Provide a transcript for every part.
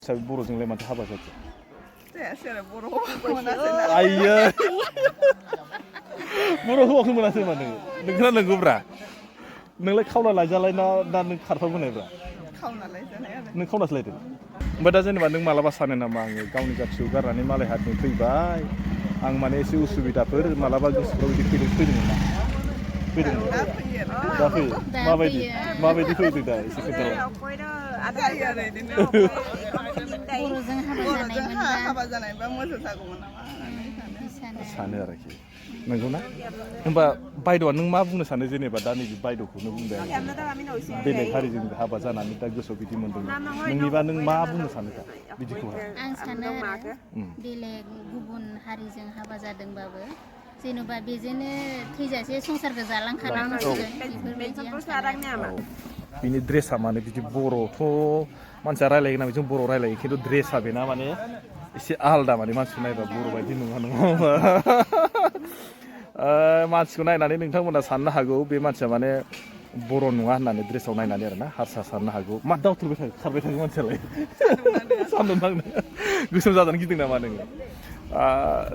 बर'जोंलाय माथो हाबा जाखो? जायासै आरो बर' हौवाखौ मोनासै नालाय। आइयै बर' हौवाखौ मोनासै मानो? नोंखौना नंगौब्रा? नोंलाय खावना लायजालाय ना नों खारफाबोनायब्रा? खावना लायजानाय आरो। नों खावनासो लायदों? ओमफ्राय दा जेनेबा नों मालाबा सानो नामा आङो गावनि जाथिखौ गारनानै मालाय हारिनि फैबाय आं माने एसे उसुबिदाफोर मालाबा गोसोफ्राव बिदि फैदोंमोन ना? फैदों दा फैयो आरो। दा फैयो माबायदि फैदों दा एसे खोन्थालाय। जायो आरो बिदिनो बर'जों हाबा जानायबा मोजां जागौमोन नामा होननानै सानो आरोखि नंगौना? होमबा बायद'आ नों मा बुंनो सानो जेनेबा दा नैबे बायद'खौनो बुंबाय आं बेलेग हारिजों हाबा जानानै दा गोसोआव बिदि मोन्दों नोंनिबा नों मा बुंनो सानो दा बिदिखौहाय? आं सानो आरो बेलेग गुबुन हारिजों हाबा जादोंबाबो जेन'बा बेजोंनो थैजासे संसारखौ जालांखानांसिगोन बेफोरबायदि आं सानो। बिनि ड्रेसा माने बिदि बर'थ' मानसिया रायलायो ना बेजों बर' रायलायो खिन्थु ड्रेसा बेना माने एसे आलदा माने मानसिखौ नायबा बर' बायदि नङा मानसिखौ नायनानै नोंथांमोना साननो हागौ बे मानसिया माने बर' नङा होननानै ड्रेसाव नायनानै आरोना हारसा साननो हागौ। मा दावथ्रुबाय थायो खारबाय थायो मानसियालाय सान्दुं नांनो गोसोम जाजानो गिदों नामा नोङो?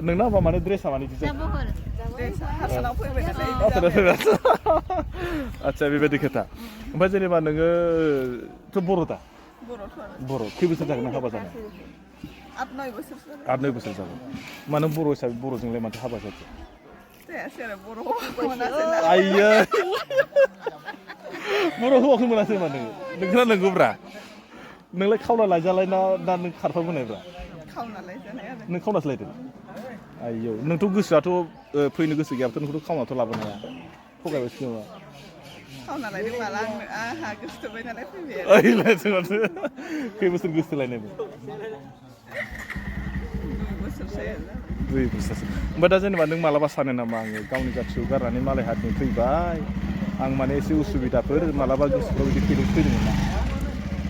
नोंना होमबा माने ड्रेसा माने बिदि हारसानाव फैबाय नालाय आदसा बेबायदि खोथा। ओमफ्राय जेनेबा नोङोथ' बर' दा? बर' खै बोसोर जागोन नों हाबा जानाय? 8-9 बोसोरसो जाबाय। 8-9 बोसोर जाबाय। मानो बर' हिसाबै बर'जोंलाय माथो हाबा जाखो? जायासै आरो बर' हौवाखौ मोनासै नालाय। आइयै बर' हौवाखौ मोनासै मानो? नोंखौना नंगौब्रा? नोंलाय खावना लायजालाय ना नों खारफाबोनायब्रा? खावना लायजानाय आरो। नों खावनासो लायदों? आइयौ नोंथ' गोसोआथ' फैनो गोसो गैयाबाथ' नोंखौथ' खावनाथ' लाबोनो हाया थगायबायसो नामा? खावना लायदों माला आंहा गोसोथोबाय नालाय फैबाय आरो। माथो खै बोसोर गोसोथोलायनायमोन? 2 बोसोरसो जाबाय। 2 बोसोरसो। ओमफ्राय दा जेनेबा नों मालाबा सानो नामा आङो गावनि जाथिखौ गारनानै मालाय हारिनि फैबाय आं माने एसे उसुबिदाफोर मालाबा गोसोफ्राव बिदि फैदोंमोन ना?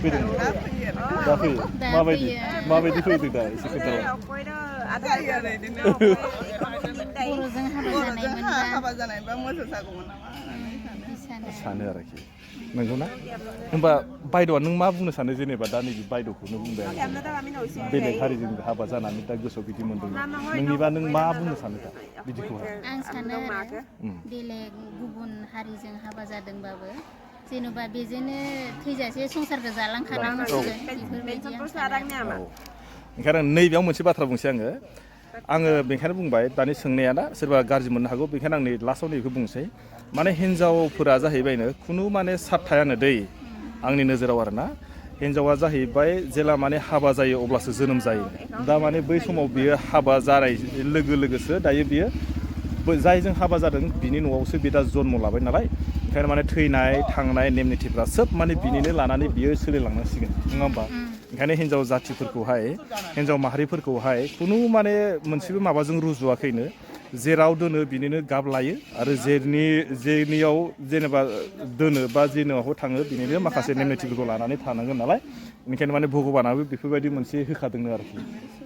फैदों दा फैयो आरो। दा फैयो माबायदि फैदों दा एसे खोन्थालाय। जायो आरो बिदिनो बर'जों हाबा जानायबा मोजां जागौमोन नामा होननानै सानो आरोखि नंगौना? होमबा बायद'आ नों मा बुंनो सानो जेनेबा दा नैबे बायद'खौनो बुंबाय आं बेलेग हारिजों हाबा जानानै दा गोसोआव बिदि मोन्दों नोंनिबा नों मा बुंनो सानो दा बिदिखौहाय? आं सानो आरो बेलेग गुबुन हारिजों हाबा जादोंबाबो जेन'बा बेजोंनो थैजासे संसारखौ जालांखानांसिगोन बेफोरबायदि आं सानो। ओंखायनो नैबेयाव मोनसे बाथ्रा बुंसै आङो बेखायनो बुंबाय दानि सोंनाया ना सोरबा गाज्रि मोननो हागौ बेखायनो आं नै लास्टआव नैबेखौ बुंसै माने हिन्जावफोरा जाहैबायनो खुनु माने साथ थायानो दै आंनि नोजोराव आरोना हिन्जावा जाहैबाय जेला माने हाबा जायो अब्लासो जोनोम जायो दा माने बै समाव बियो हाबा जानाय लोगो लोगोसो दायो बियो जायजों हाबा जादों बिनि न'आवसो बे दा जन्म लाबाय नालाय ओंखायनो माने थैनाय थांनाय नेम निथिफ्रा सोब माने बिनिनो लानानै बियो सोलिलांनांसिगोन नङा होमबा? ओंखायनो हिन्जाव जाथिफोरखौहाय हिन्जाव माहारिफोरखौहाय खुनु माने मोनसेबो माबाजों रुजुवाखैनो जेराव दोनो बिनिनो गाब लायो आरो जेनियाव जेनेबा दोनो बा जेनियाव थाङो बिनिनो माखासे नेम निथिफोरखौ लानानै थानांगोन नालाय ओंखायनो माने भगबानाबो बेफोरबायदि मोनसे होखादोंनो आरोखि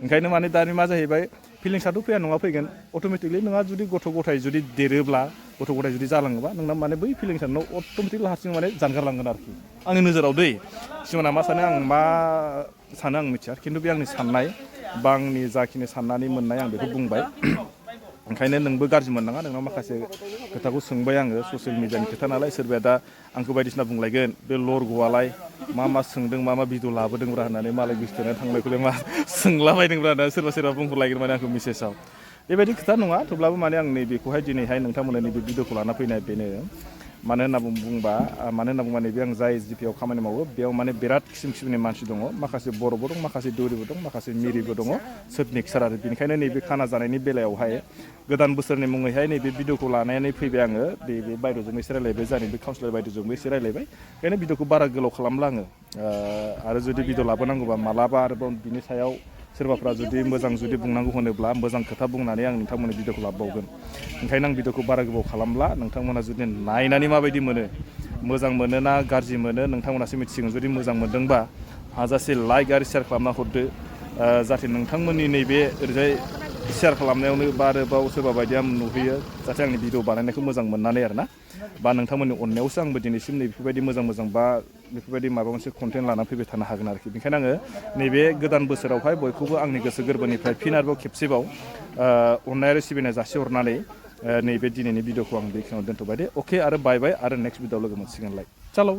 ओंखायनो माने दानि मा जाहैबाय फिलिंसआथ' फैया नङा फैगोन अट'मेटिकलि नोंहा जुदि गथ' गथाय जुदि देरोब्ला गथ' गथाय जुदि जालाङोबा नोंना माने बै फिलिंसआ नों अट'मेटिकलि हारसिं माने जानगारलांगोन आरोखि आंनि नोजोराव दै सिमना मा सानो आं मा सानो आं मिथिया खिन्थु बे आंनि साननाय बा आंनि जाखिनि साननानै मोननाय आं बेखौ बुंबाय ओंखायनो नोंबो गाज्रि मोननाङा नोंनाव माखासे खोथाखौ सोंबाय आङो ससियेल मिडियानि खोथा नालाय सोरबाया दा आंखौ बायदिसिना बुंलायगोन बे लरग'आलाय मा सोंदों मा भिडिअ लाबोदोंब्रा होननानै मालाय गोसोथोनानै थांलायखौलाय मा सोंलाबायदोंब्रा होननानै सोरबा बुंहरलायगोन माने आंखौ मेसेजाव बेबायदि खोथा नङा थेवब्लाबो माने आं नैबेखौहाय दिनैहाय नोंथांमोननो नैबे भिडिअखौ लाना फैनाय बेनो मानो होनना बुंबा नैबे आं जाय जिपिआव खामानि मावो बेयाव माने बिराद किसिमनि मानसि दङ माखासे बर'बो दं माखासे दौरिबो दं माखासे मिरिबो दङ सोब मिक्सार आरो बेनिखायनो नैबे खाना जानायनि बेलायावहाय गोदान बोसोरनि मुङैहाय नैबे भिडिअखौ लानानै फैबाय आङो बे बायद'जोंबो एसे रायलायबाय जानि बे काउन्सिलर बायद'जोंबो एसे रायलायबाय ओंखायनो भिडिअखौ बारा गोलाव खालामला आङो आरो जुदि भिडिअ लाबोनांगौबा मालाबा आरोबाव बिनि सायाव सोरबाफ्रा जुदि मोजां जुदि बुंनांगौ होनोब्ला मोजां खोथा बुंनानै आं नोंथांमोननि भिडिअखौ लाबोबावगोन ओंखायनो आं भिडिअखौ बारा गोबाव खालामला नोंथांमोना जुदि नायनानै माबायदि मोनो मोजां मोनो ना गाज्रि मोनो नोंथांमोनासो मिथिसिगोन जुदि मोजां मोनदोंबा हाजासे लाइक आरो शेयार खालामना हरदो जाहाथे नोंथांमोननि नैबे ओरैजाय शेयार खालामनायावनो बा आरोबाव सोरबा बायदिया नुहैयो जाहाथे आंनि भिडिअ बानायनायखौ मोजां मोननानै आरोना बा नोंथांमोननि अननायावसो आंबो दिनैसिम नै बेफोरबायदि मोजां बा बेफोरबायदि माबा मोनसे कन्टेन्ट लानानै फैबाय थानो हागोन आरोखि बेनिखायनो आङो नैबे गोदान बोसोरावहाय बयखौबो आंनि गोसो गोरबोनिफ्राय फिन आरोबाव खेबसेबाव अननाय आरो सिबिनाय जासिहरनानै नैबे दिनैनि भिडिअखौ आं बेखिनियाव दोनथ'बाय दे अके आरो बाय बाय आरो नेक्स्ट भिडिअ लोगो मोनसिगोनलाय चालौ